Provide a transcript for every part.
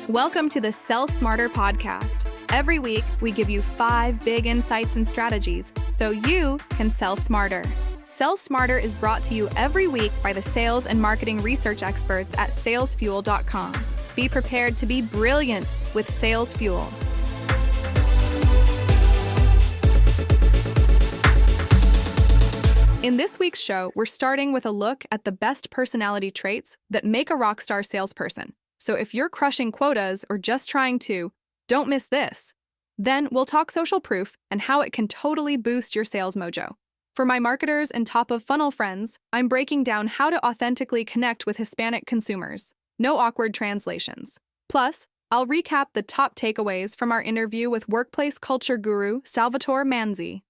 Welcome to the Sell Smarter podcast. Every week, we give you 5 big insights and strategies so you can sell smarter. Sell Smarter is brought to you every week by the sales and marketing research experts at salesfuel.com. Be prepared to be brilliant with Sales Fuel. In this week's show, we're starting with a look at the best personality traits that make a rockstar salesperson. So if you're crushing quotas or just trying to, don't miss this. Then we'll talk social proof and how it can totally boost your sales mojo. For my marketers and top-of-funnel friends, I'm breaking down how to authentically connect with Hispanic consumers. No awkward translations. Plus, I'll recap the top takeaways from our interview with workplace culture guru Salvatore Manzi.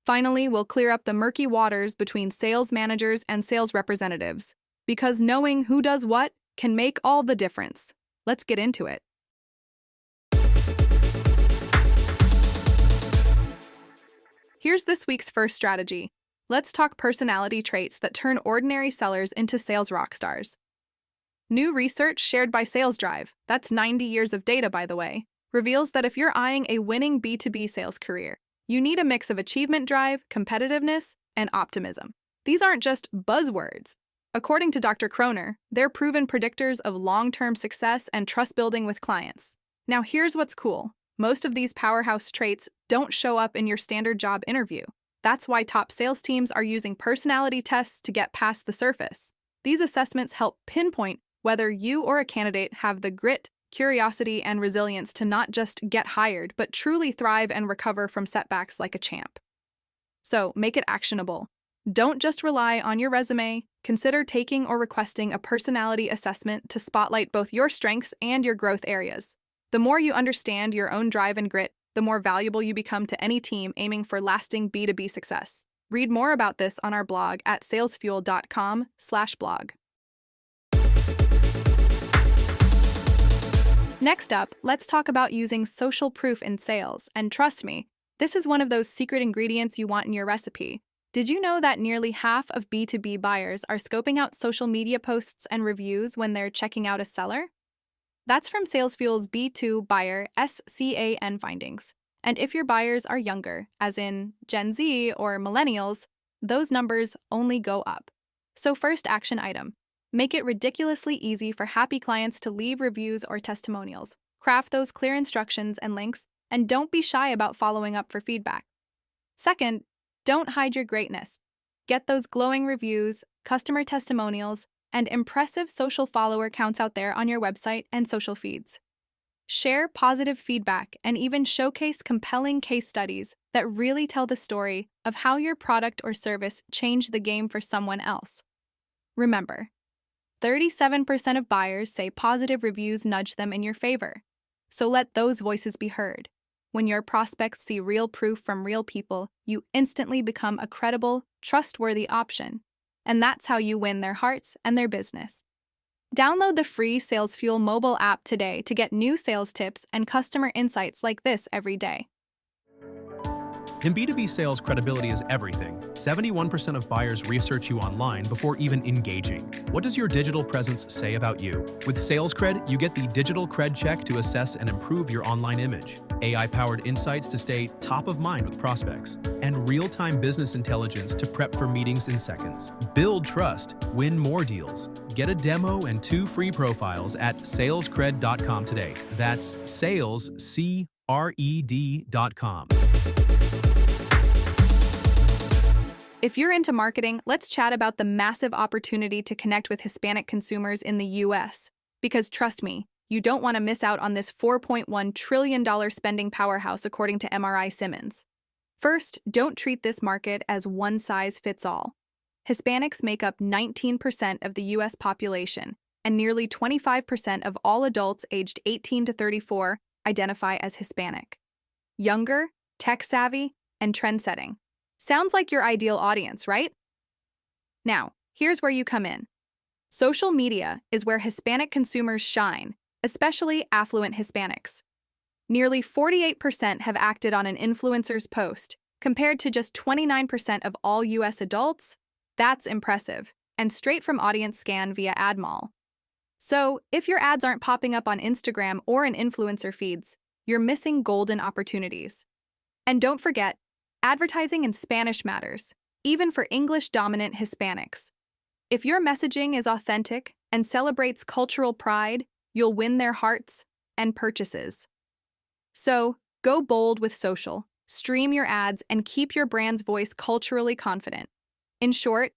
Finally, we'll clear up the murky waters between sales managers and sales representatives, because knowing who does what can make all the difference. Let's get into it. Here's this week's first strategy. Let's talk personality traits that turn ordinary sellers into sales rockstars. New research shared by Sales Drive, that's 90 years of data by the way, reveals that if you're eyeing a winning B2B sales career, you need a mix of achievement drive, competitiveness, and optimism. These aren't just buzzwords. According to Dr. Kroner, they're proven predictors of long-term success and trust building with clients. Now here's what's cool. Most of these powerhouse traits don't show up in your standard job interview. That's why top sales teams are using personality tests to get past the surface. These assessments help pinpoint whether you or a candidate have the grit, curiosity, and resilience to not just get hired, but truly thrive and recover from setbacks like a champ. So, make it actionable. Don't just rely on your resume. Consider taking or requesting a personality assessment to spotlight both your strengths and your growth areas. The more you understand your own drive and grit, the more valuable you become to any team aiming for lasting B2B success. Read more about this on our blog at salesfuel.com/blog. Next up, let's talk about using social proof in sales. And trust me, this is one of those secret ingredients you want in your recipe. Did you know that nearly half of B2B buyers are scoping out social media posts and reviews when they're checking out a seller? That's from SalesFuel's B2 Buyer SCAN findings. And if your buyers are younger, as in Gen Z or millennials, those numbers only go up. So first action item. Make it ridiculously easy for happy clients to leave reviews or testimonials. Craft those clear instructions and links, and don't be shy about following up for feedback. Second, don't hide your greatness. Get those glowing reviews, customer testimonials, and impressive social follower counts out there on your website and social feeds. Share positive feedback and even showcase compelling case studies that really tell the story of how your product or service changed the game for someone else. Remember, 37% of buyers say positive reviews nudge them in your favor. So let those voices be heard. When your prospects see real proof from real people, you instantly become a credible, trustworthy option. And that's how you win their hearts and their business. Download the free SalesFuel mobile app today to get new sales tips and customer insights like this every day. In B2B sales, credibility is everything. 71% of buyers research you online before even engaging. What does your digital presence say about you? With Sales Cred, you get the digital cred check to assess and improve your online image, AI-powered insights to stay top of mind with prospects, and real-time business intelligence to prep for meetings in seconds. Build trust, win more deals. Get a demo and 2 free profiles at salescred.com today. That's salescred.com. If you're into marketing, let's chat about the massive opportunity to connect with Hispanic consumers in the US. Because trust me, you don't want to miss out on this $4.1 trillion spending powerhouse according to MRI Simmons. First, don't treat this market as one size fits all. Hispanics make up 19% of the US population, and nearly 25% of all adults aged 18 to 34 identify as Hispanic. Younger, tech-savvy, and trend-setting. Sounds like your ideal audience, right? Now, here's where you come in. Social media is where Hispanic consumers shine, especially affluent Hispanics. Nearly 48% have acted on an influencer's post, compared to just 29% of all US adults. That's impressive, and straight from audience scan via AdMall. So, if your ads aren't popping up on Instagram or in influencer feeds, you're missing golden opportunities. And don't forget, advertising in Spanish matters, even for English-dominant Hispanics. If your messaging is authentic and celebrates cultural pride, you'll win their hearts and purchases. So, go bold with social, stream your ads, and keep your brand's voice culturally confident. In short,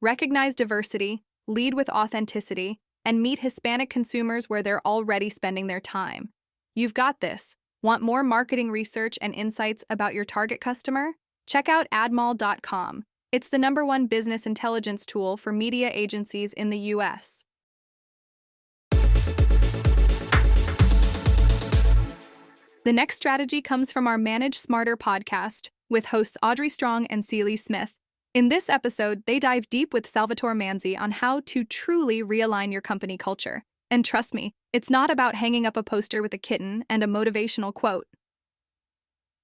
recognize diversity, lead with authenticity, and meet Hispanic consumers where they're already spending their time. You've got this. Want more marketing research and insights about your target customer? Check out admall.com. It's the #1 business intelligence tool for media agencies in the US. The next strategy comes from our Manage Smarter podcast with hosts Audrey Strong and Celie Smith. In this episode, they dive deep with Salvatore Manzi on how to truly realign your company culture. And trust me, it's not about hanging up a poster with a kitten and a motivational quote.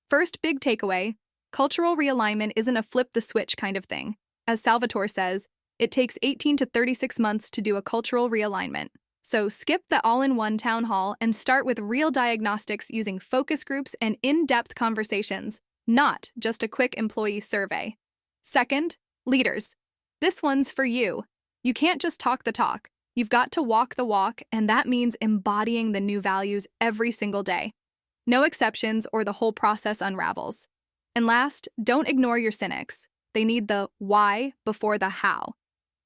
First big takeaway, cultural realignment isn't a flip the switch kind of thing. As Salvatore says, it takes 18 to 36 months to do a cultural realignment. So skip the all-in-one town hall and start with real diagnostics using focus groups and in-depth conversations, not just a quick employee survey. Second, leaders. This one's for you. You can't just talk the talk. You've got to walk the walk, and that means embodying the new values every single day. No exceptions or the whole process unravels. And last, don't ignore your cynics. They need the why before the how.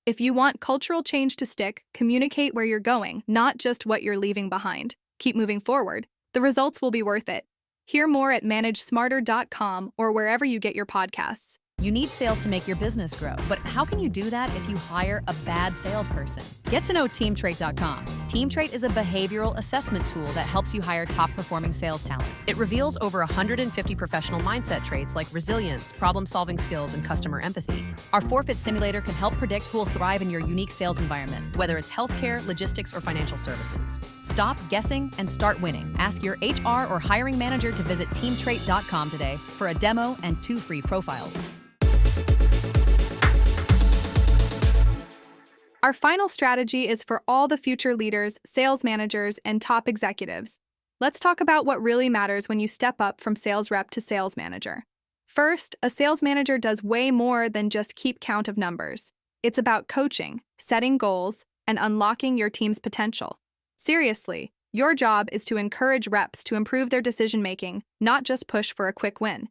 If you want cultural change to stick, communicate where you're going, not just what you're leaving behind. Keep moving forward. The results will be worth it. Hear more at managesmarter.com or wherever you get your podcasts. You need sales to make your business grow, but how can you do that if you hire a bad salesperson? Get to know TeamTrait.com. TeamTrait is a behavioral assessment tool that helps you hire top-performing sales talent. It reveals over 150 professional mindset traits like resilience, problem-solving skills, and customer empathy. Our forfeit simulator can help predict who will thrive in your unique sales environment, whether it's healthcare, logistics, or financial services. Stop guessing and start winning. Ask your HR or hiring manager to visit TeamTrait.com today for a demo and 2 free profiles. Our final strategy is for all the future leaders, sales managers, and top executives. Let's talk about what really matters when you step up from sales rep to sales manager. First, a sales manager does way more than just keep count of numbers. It's about coaching, setting goals, and unlocking your team's potential. Seriously, your job is to encourage reps to improve their decision-making, not just push for a quick win.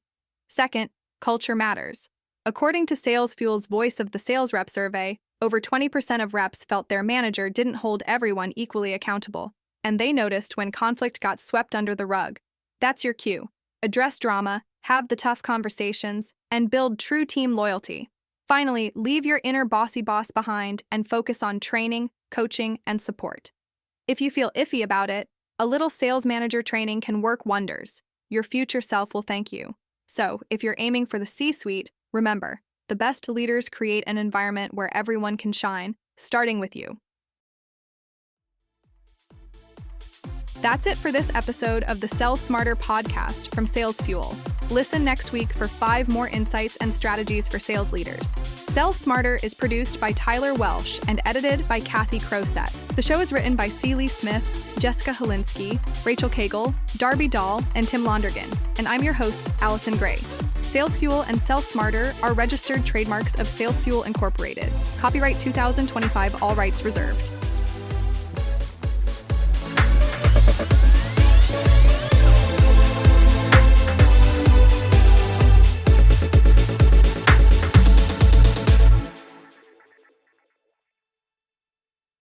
Second, culture matters. According to SalesFuel's Voice of the Sales Rep survey, over 20% of reps felt their manager didn't hold everyone equally accountable, and they noticed when conflict got swept under the rug. That's your cue. Address drama, have the tough conversations, and build true team loyalty. Finally, leave your inner bossy boss behind and focus on training, coaching, and support. If you feel iffy about it, a little sales manager training can work wonders. Your future self will thank you. So, if you're aiming for the C-suite, remember, the best leaders create an environment where everyone can shine, starting with you. That's it for this episode of the Sell Smarter podcast from Sales Fuel. Listen next week for 5 more insights and strategies for sales leaders. Sell Smarter is produced by Tyler Welsh and edited by Kathy Crosett. The show is written by Celie Smith, Jessica Holinsky, Rachel Cagle, Darby Dahl, and Tim Londergan. And I'm your host, Allison Gray. Sales Fuel and Sell Smarter are registered trademarks of Sales Fuel Incorporated. Copyright 2025, all rights reserved.